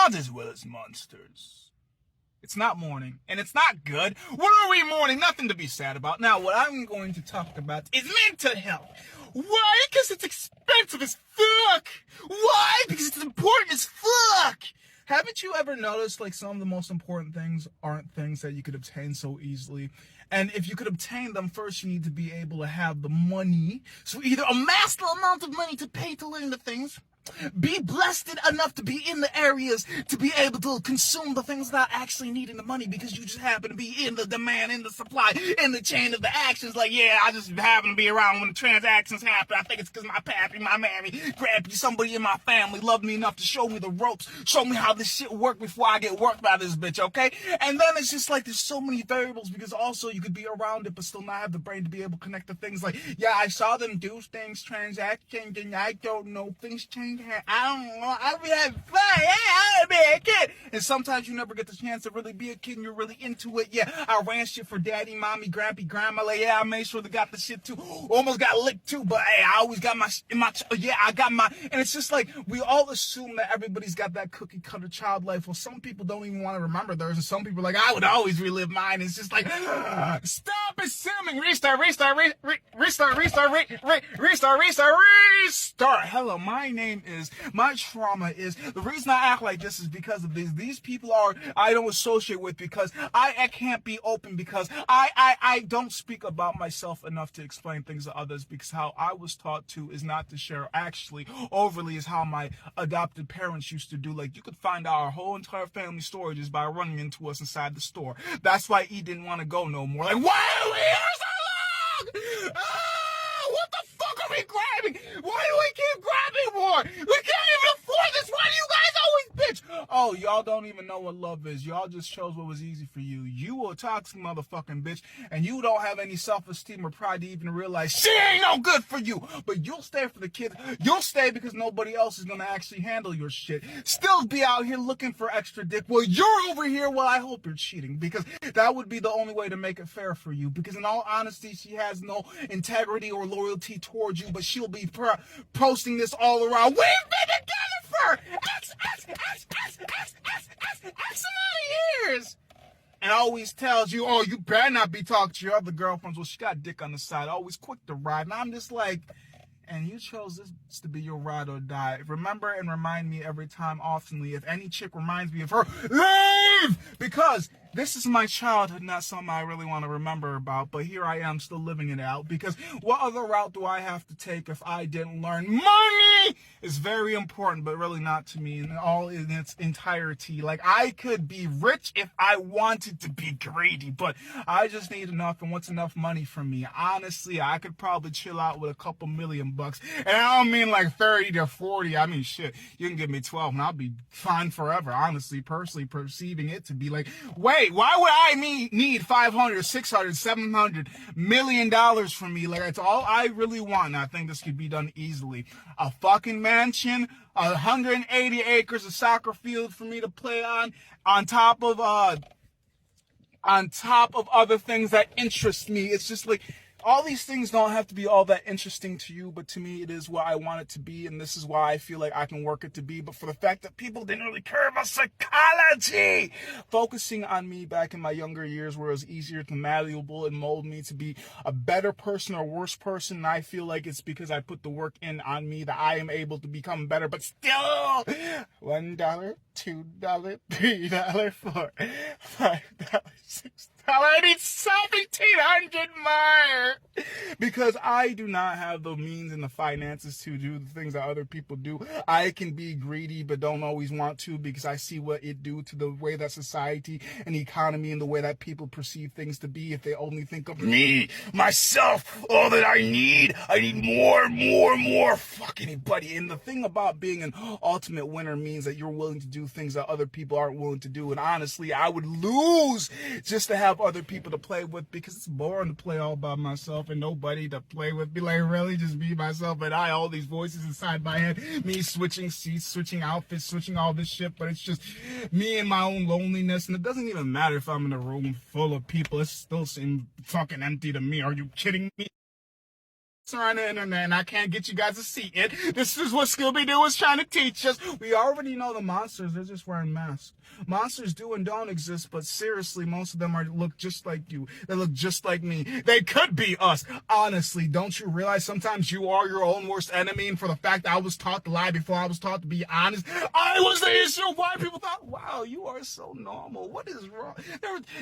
not as well as monsters. It's not mourning, and it's not good. What are we mourning? Nothing to be sad about. Now, what I'm going to talk about is mental health. Why? Because it's expensive as fuck. Why? Because it's important as fuck. Haven't you ever noticed, like, some of the most important things aren't things that you could obtain so easily? And if you could obtain them, first you need to be able to have the money. So either amass the amount of money to pay to learn the things, be blessed enough to be in the areas to be able to consume the things without actually needing the money because you just happen to be in the demand, in the supply, in the chain of the actions. Like, yeah, I just happen to be around when the transactions happen. I think it's because my pappy, my mammy, grabby, somebody in my family loved me enough to show me the ropes, show me how this shit worked before I get worked by this bitch, okay? And then it's just like there's so many variables because also you could be around it but still not have the brain to be able to connect the things like, yeah, I saw them do things, transactions, and I don't know, things change. I don't know. I'll be having fun. Yeah, I'll be a kid. And sometimes you never get the chance to really be a kid and you're really into it. Yeah, I ran shit for daddy, mommy, grampy, grandma. Like, yeah, I made sure they got the shit too. Almost got licked too, but hey, I always got I got my, and it's just like, we all assume that everybody's got that cookie cutter child life. Well, some people don't even want to remember theirs. And some people are like, I would always relive mine. It's just like, stop assuming. Restart. Hello, my name is, my trauma is, the reason I act like this is because of these people I don't associate with because I can't be open because I don't speak about myself enough to explain things to others because how I was taught to is not to share. Actually, overly is how my adopted parents used to do. Like, you could find out our whole entire family story just by running into us inside the store. That's why E didn't want to go no more. Like, why are we here so long? What the fuck are we grabbing? Why do we keep grabbing more? We can't even afford this. Why do you guys always bitch? Oh, y'all don't even know what love is. Y'all just chose what was easy for you. You a toxic motherfucking bitch, and you don't have any self-esteem or pride to even realize she ain't no good for you. But you'll stay for the kids. You'll stay because nobody else is gonna actually handle your shit. Still be out here looking for extra dick. Well, you're over here. Well, I hope you're cheating because that would be the only way to make it fair for you. Because in all honesty, she has no integrity or loyalty towards you, but she'll be posting this all around. We've been together for X amount of years. And always tells you, oh, you better not be talking to your other girlfriends. Well, she got dick on the side, always quick to ride. And I'm just like, and you chose this to be your ride or die. Remember and remind me every time, oftenly, if any chick reminds me of her, leave! Because this is my childhood, not something I really want to remember about, but here I am still living it out, because what other route do I have to take if I didn't learn? Money is very important, but really not to me in its entirety. Like, I could be rich if I wanted to be greedy, but I just need enough, and what's enough money for me? Honestly, I could probably chill out with a couple $1,000,000, and I don't mean like 30 to 40, I mean shit, you can give me 12 and I'll be fine forever, honestly, personally perceiving it to be like, wait, why would I need 500, 600, 700 $1,000,000 from me? Like, that's all I really want, and I think this could be done easily. A fucking mansion, 180 acres of soccer field for me to play on top of other things that interest me. It's just like, all these things don't have to be all that interesting to you, but to me it is what I want it to be, and this is why I feel like I can work it to be. But for the fact that people didn't really care about psychology, focusing on me back in my younger years where it was easier to malleable and mold me to be a better person or worse person, and I feel like it's because I put the work in on me that I am able to become better. But still, $1, $2, $3, $4, $5, $6. I need 1,700 more because I do not have the means and the finances to do the things that other people do. I can be greedy, but don't always want to because I see what it do to the way that society and the economy and the way that people perceive things to be if they only think of me, myself, all that I need. I need more. Fuck anybody. And the thing about being an ultimate winner means that you're willing to do things that other people aren't willing to do. And honestly, I would lose just to have other people to play with because it's boring to play all by myself and nobody to play with. Be like, really, just be myself and I, all these voices inside my head, me switching seats, switching outfits, switching all this shit, but it's just me and my own loneliness. And it doesn't even matter if I'm in a room full of people, it still seems fucking empty to me. Are you kidding me? on the internet, and I can't get you guys to see it. This is what Scooby-Doo was trying to teach us. We already know the monsters, they're just wearing masks. Monsters do and don't exist, but seriously, most of them look just like you. They look just like me. They could be us. Honestly, don't you realize sometimes you are your own worst enemy? And for the fact that I was taught to lie before I was taught to be honest, I was the issue of why people thought, wow, you are so normal. What is wrong?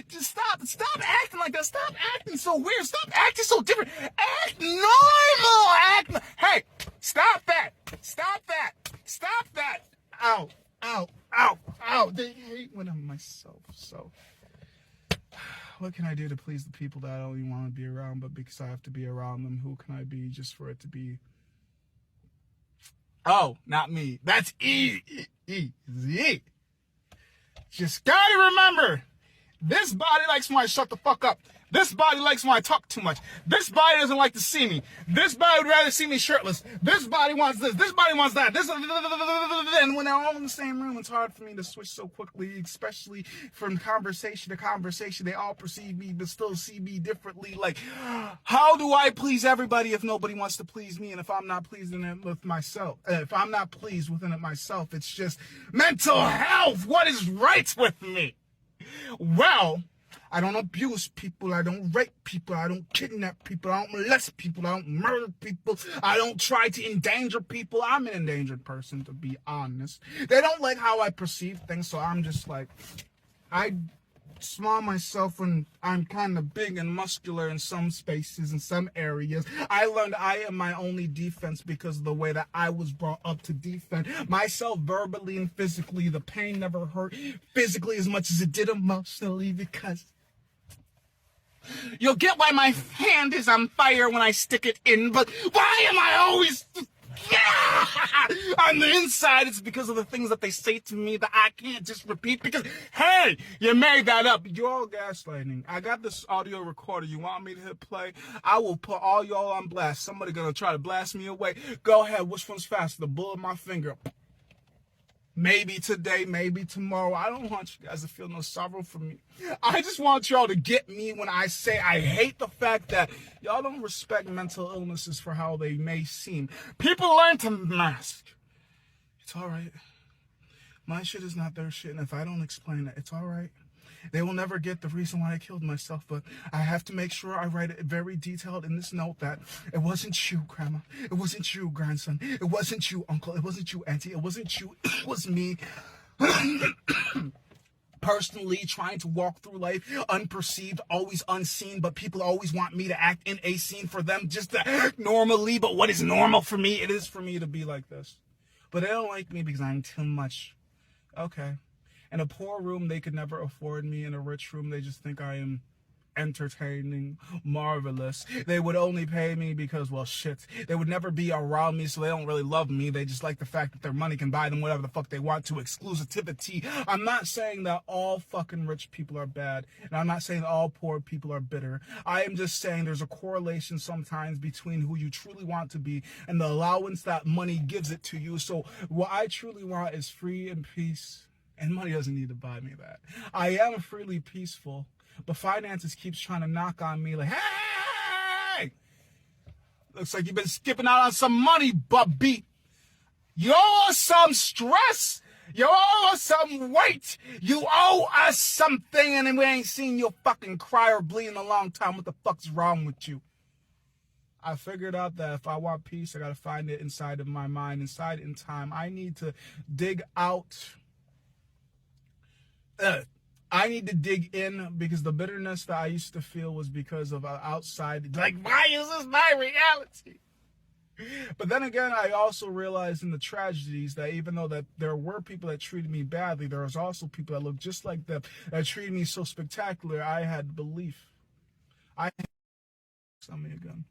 Just stop acting like that. Stop acting so weird. Stop acting so different. Act normal. Hey, stop that. Stop that. Stop that. Ow. Ow, ow, ow. They hate when I'm myself. So, what can I do to please the people that I don't even want to be around, but because I have to be around them, who can I be just for it to be? Oh, not me. That's easy. Just gotta remember, this body likes when I shut the fuck up. This body likes when I talk too much. This body doesn't like to see me. This body would rather see me shirtless. This body wants this. This body wants that. And when they're all in the same room, it's hard for me to switch so quickly, especially from conversation to conversation. They all perceive me, but still see me differently. Like, how do I please everybody if nobody wants to please me? And if I'm not pleasing it with myself, if I'm not pleased within it myself, it's just mental health. What is right with me? Well, I don't abuse people, I don't rape people, I don't kidnap people, I don't molest people, I don't murder people, I don't try to endanger people. I'm an endangered person, to be honest. They don't like how I perceive things, so I'm just like, I small myself and I'm kind of big and muscular in some spaces, in some areas. I learned I am my only defense because of the way that I was brought up to defend myself verbally and physically. The pain never hurt physically as much as it did emotionally, because you'll get why my hand is on fire when I stick it in, but why am I always on the inside? It's because of the things that they say to me that I can't just repeat because, hey, you made that up. You're all gaslighting. I got this audio recorder. You want me to hit play? I will put all y'all on blast. Somebody gonna try to blast me away. Go ahead. Which one's faster? The bull of my finger. Maybe today, maybe tomorrow. I don't want you guys to feel no sorrow for me. I just want y'all to get me when I say I hate the fact that y'all don't respect mental illnesses for how they may seem. People learn to mask. It's all right. My shit is not their shit, and if I don't explain it, it's all right. They will never get the reason why I killed myself, but I have to make sure I write it very detailed in this note that it wasn't you, Grandma. It wasn't you, grandson. It wasn't you, uncle. It wasn't you, auntie. It wasn't you. It was me. Personally trying to walk through life unperceived, always unseen, but people always want me to act in a scene for them just to act normally. But what is normal for me? It is for me to be like this. But they don't like me because I'm too much. Okay. In a poor room, they could never afford me. In a rich room, they just think I am entertaining, marvelous. They would only pay me because, well, shit. They would never be around me, so they don't really love me. They just like the fact that their money can buy them whatever the fuck they want to. Exclusivity. I'm not saying that all fucking rich people are bad, and I'm not saying that all poor people are bitter. I am just saying there's a correlation sometimes between who you truly want to be and the allowance that money gives it to you. So what I truly want is free and peace. And money doesn't need to buy me that. I am freely peaceful, but finances keeps trying to knock on me like, hey! Looks like you've been skipping out on some money, Bubby. You owe us some stress. You owe us some weight. You owe us something, and we ain't seen you fucking cry or bleed in a long time. What the fuck's wrong with you? I figured out that if I want peace, I gotta find it inside of my mind, inside in time. I need to dig out. I need to dig in because the bitterness that I used to feel was because of outside. Like, why is this my reality? But then again, I also realized in the tragedies that even though that there were people that treated me badly, there was also people that looked just like them that treated me so spectacular. I had belief. Sell me a gun.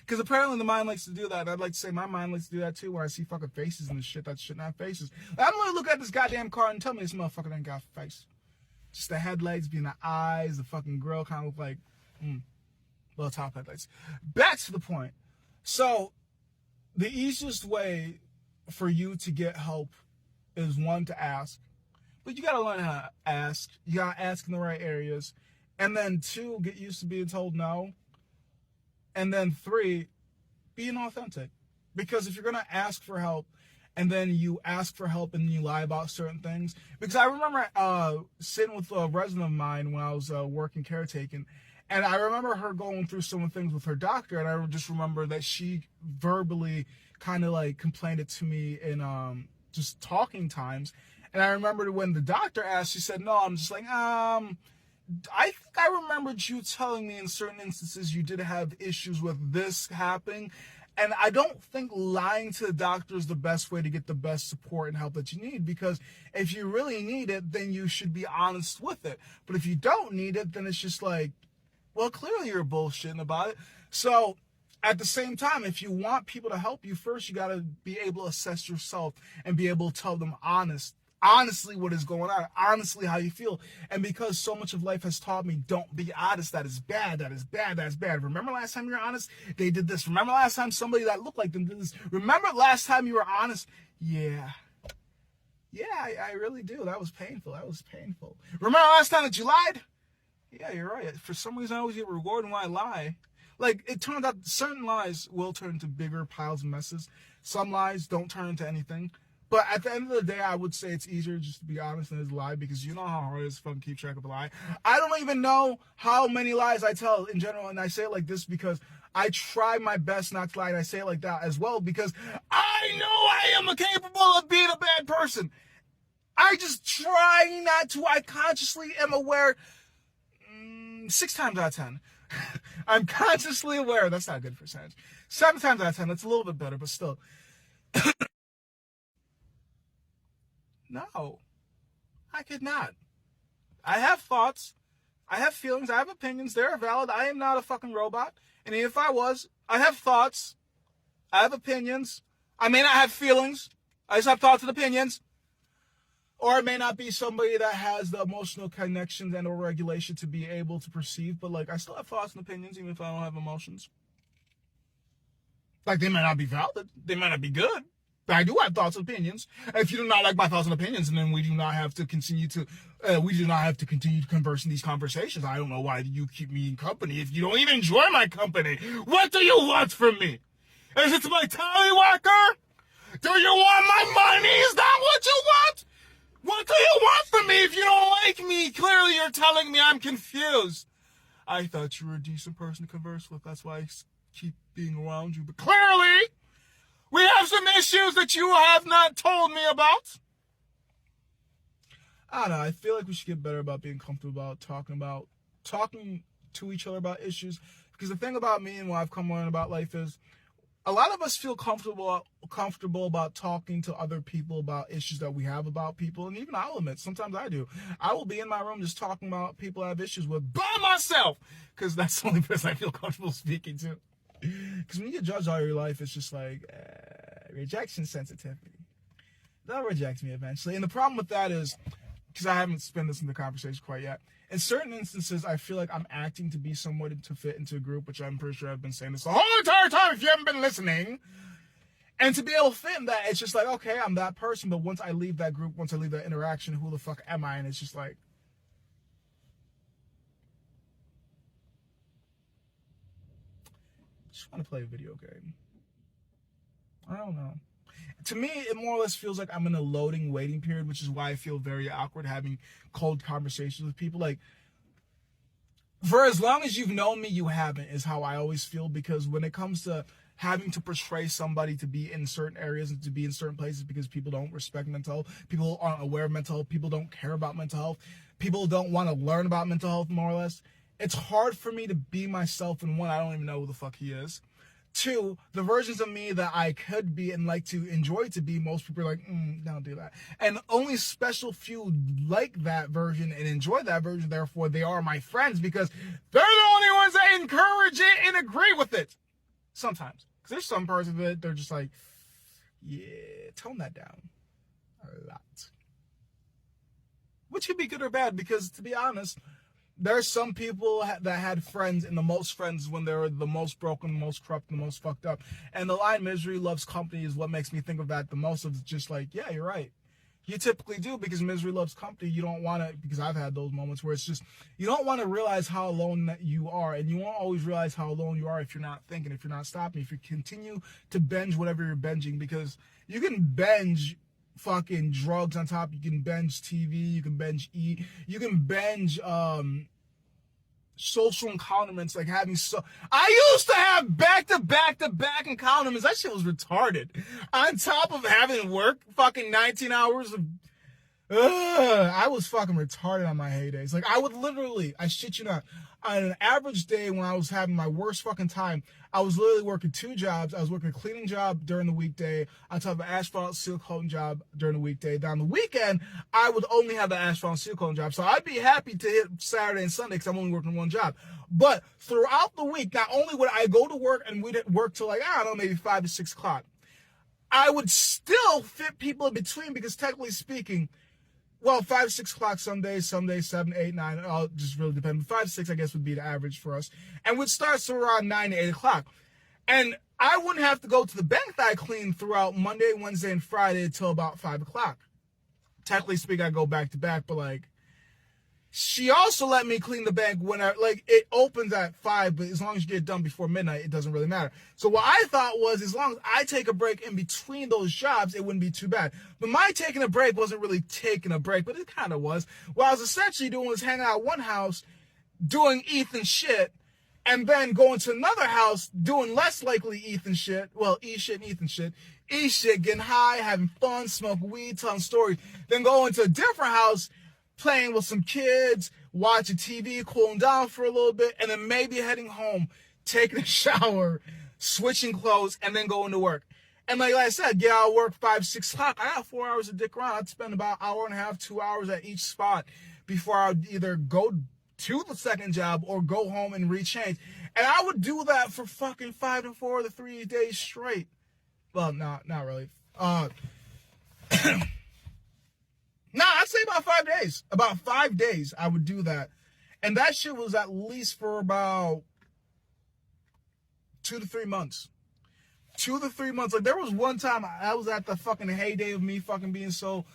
Because apparently the mind likes to do that. And I'd like to say my mind likes to do that too, where I see fucking faces and shit that shit not faces. I'm gonna look at this goddamn car and tell me this motherfucker ain't got a face. Just the headlights being the eyes, the fucking grill kind of look like little top headlights. Back to the point. So the easiest way for you to get help is one, to ask. But you gotta learn how to ask. You gotta ask in the right areas. And then two, get used to being told no. And then three, being authentic. Because if you're going to ask for help, and then you ask for help and you lie about certain things. Because I remember sitting with a resident of mine when I was working caretaking, and I remember her going through some things with her doctor, and I just remember that she verbally kind of like complained it to me in just talking times. And I remember when the doctor asked, she said, no, I'm just like, I think I remembered you telling me in certain instances you did have issues with this happening. And I don't think lying to the doctor is the best way to get the best support and help that you need, because if you really need it, then you should be honest with it. But if you don't need it, then it's just like, well, clearly you're bullshitting about it. So at the same time, if you want people to help you, first you got to be able to assess yourself and be able to tell them honestly what is going on, honestly how you feel. And because so much of life has taught me, don't be honest, that is bad, that is bad, that's bad. Remember last time you were honest, they did this. Remember last time somebody that looked like them did this. Remember last time you were honest? Yeah, I really do. That was painful. Remember last time that you lied? Yeah, you're right. For some reason I always get rewarded when I lie. Like, it turns out certain lies will turn into bigger piles of messes. Some lies don't turn into anything. But at the end of the day, I would say it's easier just to be honest than to lie, because you know how hard it is to fucking keep track of a lie. I don't even know how many lies I tell in general, and I say it like this because I try my best not to lie, and I say it like that as well because I know I am capable of being a bad person. I just try not to. I consciously am aware 6 times out of 10. I'm consciously aware. That's not a good percentage. 7 times out of 10, that's a little bit better, but still. No, I could not. I have thoughts. I have feelings. I have opinions. They're valid. I am not a fucking robot. And if I was, I have thoughts. I have opinions. I may not have feelings. I just have thoughts and opinions. Or I may not be somebody that has the emotional connections and or regulation to be able to perceive, but like I still have thoughts and opinions even if I don't have emotions. Like, they might not be valid. They might not be good. But I do have thoughts and opinions. And if you do not like my thoughts and opinions, then we do not have to continue to converse in these conversations. I don't know why you keep me in company if you don't even enjoy my company. What do you want from me? Is it my tallywhacker? Do you want my money? Is that what you want? What do you want from me if you don't like me? Clearly you're telling me I'm confused. I thought you were a decent person to converse with. That's why I keep being around you. But clearly, we have some issues that you have not told me about. I don't know. I feel like we should get better about being comfortable about talking to each other about issues. Because the thing about me and what I've come to learn about life is a lot of us feel comfortable about talking to other people about issues that we have about people. And even I'll admit, sometimes I do. I will be in my room just talking about people I have issues with by myself. Because that's the only person I feel comfortable speaking to. Because when you get judged all your life, it's just like rejection sensitivity. They'll reject me eventually. And the problem with that is, because I haven't spent this in the conversation quite yet, in certain instances, I feel like I'm acting to be someone to fit into a group, which I'm pretty sure I've been saying this the whole entire time if you haven't been listening. And to be able to fit in that, it's just like, okay, I'm that person, but once I leave that group, once I leave that interaction, who the fuck am I? And it's just like, I just want to play a video game. I don't know. To me, it more or less feels like I'm in a loading waiting period, which is why I feel very awkward having cold conversations with people. Like, for as long as you've known me, you haven't, is how I always feel. Because when it comes to having to portray somebody to be in certain areas and to be in certain places because people don't respect mental health, people aren't aware of mental health, people don't care about mental health, people don't want to learn about mental health, more or less, it's hard for me to be myself. And one, I don't even know who the fuck he is. 2, the versions of me that I could be and like to enjoy to be, most people are like, don't do that. And only special few like that version and enjoy that version, therefore they are my friends, because they're the only ones that encourage it and agree with it. Sometimes. Because there's some parts of it, they're just like, yeah, tone that down a lot. Which could be good or bad, because to be honest, there's some people that had friends, and the most friends when they were the most broken, the most corrupt, the most fucked up. And the line "misery loves company" is what makes me think of that the most. Of just like, yeah, you're right. You typically do, because misery loves company. You don't want to, because I've had those moments where it's just, you don't want to realize how alone that you are. And you won't always realize how alone you are if you're not thinking, if you're not stopping, if you continue to binge whatever you're binging. Because you can binge fucking drugs on top, you can binge TV, you can binge eat, you can binge social encounters, like having I used to have back encounters. That shit was retarded. On top of having work fucking 19 hours of I was fucking retarded on my heydays. Like, I would literally, I shit you not, on an average day when I was having my worst fucking time, I was literally working 2 jobs. I was working a cleaning job during the weekday, on top of an asphalt seal coating job during the weekday. Down the weekend, I would only have the asphalt and seal coating job. So I'd be happy to hit Saturday and Sunday because I'm only working 1 job. But throughout the week, not only would I go to work and we didn't work till, like, I don't know, maybe 5 to 6 o'clock, I would still fit people in between, because technically speaking, well, 5, 6 o'clock some days, 7, 8, 9, all just really depend. 5, 6, I guess, would be the average for us. And we'd start so around 9 to 8 o'clock. And I wouldn't have to go to the bank that I cleaned throughout Monday, Wednesday, and Friday until about 5 o'clock. Technically speaking, I go back to back, but like, she also let me clean the bank when it opens at 5, but as long as you get it done before midnight, it doesn't really matter. So what I thought was, as long as I take a break in between those jobs, it wouldn't be too bad. But my taking a break wasn't really taking a break, but it kind of was. What I was essentially doing was hanging out at one house, doing Ethan shit, and then going to another house, doing less likely Ethan shit. Well, E shit and Ethan shit. E shit, getting high, having fun, smoking weed, telling stories. Then going to a different house, playing with some kids, watching TV, cooling down for a little bit, and then maybe heading home, taking a shower, switching clothes, and then going to work. And like I said, get out of work 5, 6 o'clock. I got 4 hours to dick around. I'd spend about 1.5 hours, 2 hours at each spot before I'd either go to the second job or go home and rechange. And I would do that for fucking 5 to 4 to 3 days straight. Well, not really. Nah, I'd say about 5 days. About 5 days I would do that. And that shit was at least for about 2 to 3 months. 2 to 3 months. Like, there was one time I was at the fucking heyday of me fucking being so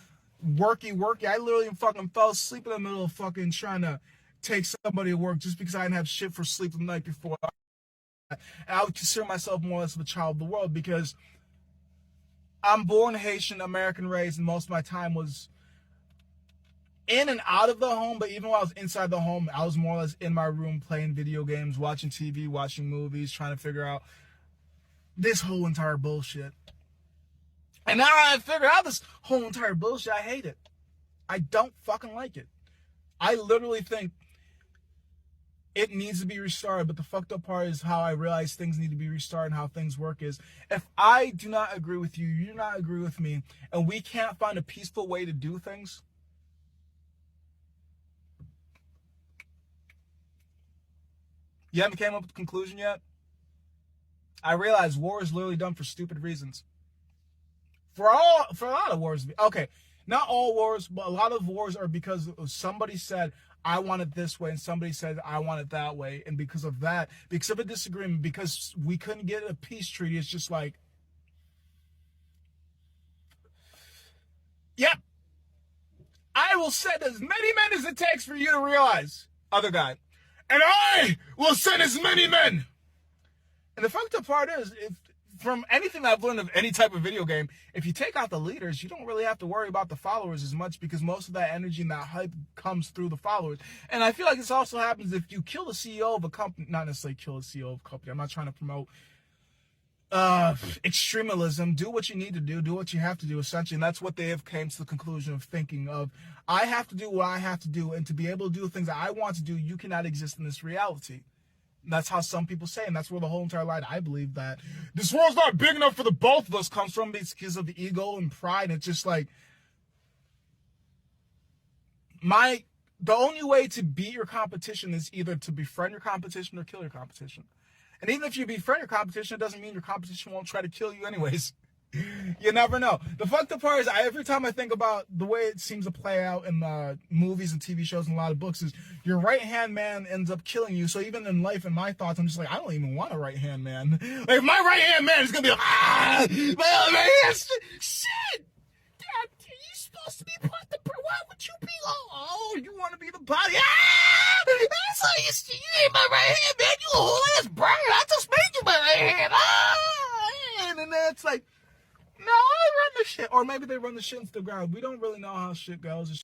worky. I literally fucking fell asleep in the middle of fucking trying to take somebody to work just because I didn't have shit for sleep the night before. And I would consider myself more or less of a child of the world, because I'm born Haitian, American raised, and most of my time was in and out of the home. But even while I was inside the home, I was more or less in my room playing video games, watching TV, watching movies, trying to figure out this whole entire bullshit. And now I figured out this whole entire bullshit, I hate it. I don't fucking like it. I literally think it needs to be restarted, but the fucked up part is how I realize things need to be restarted and how things work is, if I do not agree with you, you do not agree with me, and we can't find a peaceful way to do things, you haven't came up with a conclusion yet? I realize war is literally done for stupid reasons. For a lot of wars. Okay, not all wars, but a lot of wars are because somebody said, I want it this way, and somebody said, I want it that way. And because of that, because of a disagreement, because we couldn't get a peace treaty, it's just like, yep, I will send as many men as it takes for you to realize, other guy, and I will send as many men. And the fucked up part is, if from anything I've learned of any type of video game, if you take out the leaders, you don't really have to worry about the followers as much, because most of that energy and that hype comes through the followers. And I feel like this also happens if you kill the CEO of a company, not necessarily kill the CEO of a company. I'm not trying to promote extremism. Do what you need to do what you have to do, essentially. And that's what they have came to the conclusion of thinking of. I have to do what I have to do, and to be able to do the things that I want to do, you cannot exist in this reality. That's how some people say, and that's where the whole entire line, I believe, that this world's not big enough for the both of us, comes from, because of the ego and pride. And it's just like, the only way to beat your competition is either to befriend your competition or kill your competition. And even if you befriend your competition, it doesn't mean your competition won't try to kill you anyways. You never know. The fucked up part is, every time I think about the way it seems to play out in movies and TV shows and a lot of books, is your right-hand man ends up killing you. So even in life, in my thoughts, I'm just like, I don't even want a right-hand man. Like, my right-hand man is going to be like, my shit! Dad, are you supposed to be maybe they run the shit into the ground. We don't really know how shit goes.